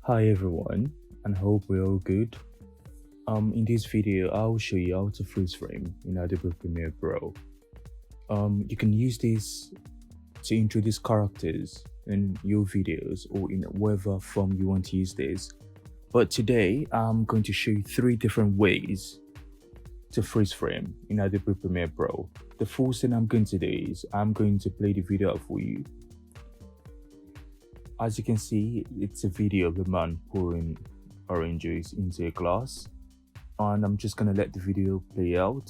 Hi everyone, and hope we're all good. In this video, I'll show you how to freeze frame in Adobe Premiere Pro. You can use this to introduce characters in your videos or in whatever form you want to use this. But today, I'm going to show you 3 different ways to freeze frame in Adobe Premiere Pro. The first thing I'm going to do is I'm going to play the video out for you. As you can see, it's a video of a man pouring orange juice into a glass, and I'm just gonna let the video play out.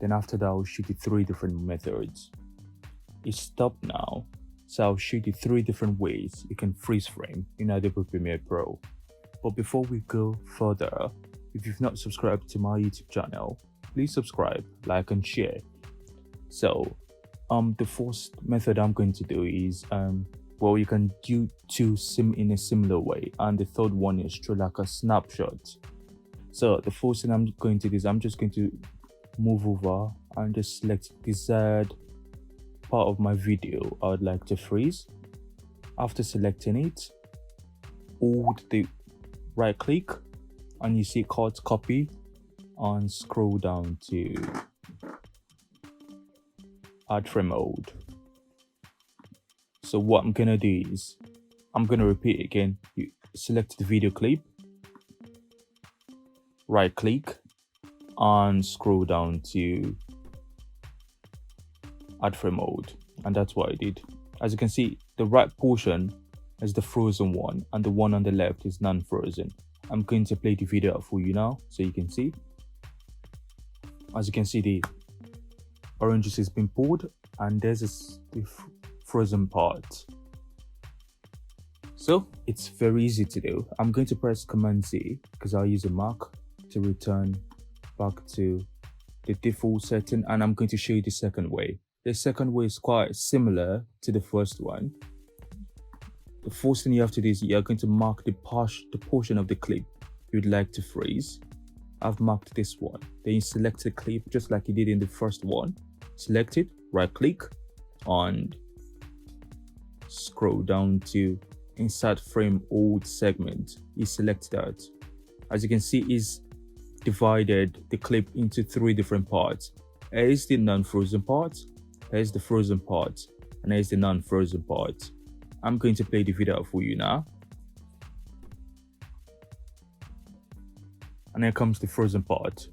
Then after that, I'll show you 3 different methods. It's stopped now, so I'll show you 3 different ways you can freeze frame in Adobe Premiere Pro. But before we go further, if you've not subscribed to my YouTube channel, please subscribe, like and share. So the first method I'm going to do is well, you can do 2 in a similar way, and the third one is through like a snapshot. So the first thing I'm going to do is I'm just going to move over and just select the desired part of my video I would like to freeze. After selecting it, hold the right click and you see cut copy and scroll down to add frame mode. So what I'm gonna do is I'm gonna repeat again. You select the video clip, right click and scroll down to add frame mode, and that's what I did. As you can see, the right portion is the frozen one and the one on the left is non-frozen. I'm going to play the video out for you now so you can see. As you can see, the orange juice has been poured and there's the frozen part. So it's very easy to do. I'm going to press Command Z because I'll use a Mac to return back to the default setting, and I'm going to show you the second way. The second way is quite similar to the first one. The first thing you have to do is you're going to mark the portion of the clip you'd like to freeze. I've marked this one. Then you select the clip just like you did in the first one. Select it, right click and scroll down to insert frame old segment. You select that. As you can see, it's divided the clip into 3 different parts. Here's the non-frozen part, here's the frozen part, and here's the non-frozen part. I'm going to play the video for you now. And here comes the frozen part,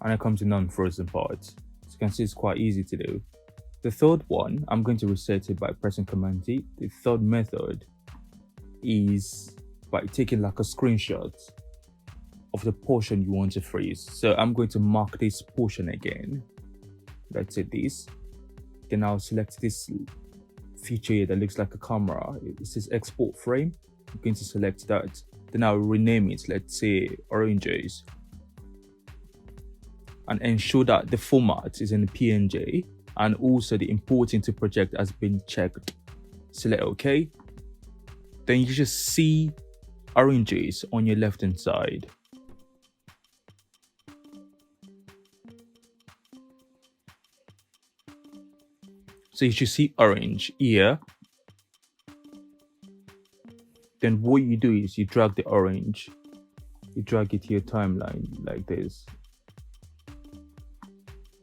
and here comes the non-frozen part. As you can see, it's quite easy to do. The third one, I'm going to reset it by pressing Command T. The third method is by taking like a screenshot of the portion you want to freeze. So I'm going to mark this portion again. Let's say this. Then I'll select this feature here that looks like a camera. It says export frame. I'm going to select that. Then I'll rename it, let's say oranges, and ensure that the format is in PNG. And also the importing to project has been checked. Select OK. Then you just see oranges on your left hand side. So you should see orange here. Then what you do is you drag the orange, you drag it to your timeline like this.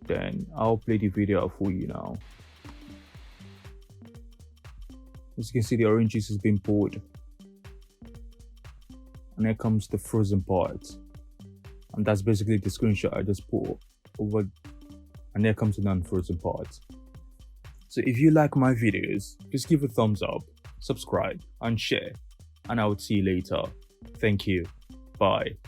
Then I'll play the video out for you now. As you can see, the orange juice has been poured. And here comes the frozen part. And that's basically the screenshot I just put over. And here comes the non-frozen part. So if you like my videos, just give a thumbs up, subscribe and share. And I will see you later. Thank you. Bye.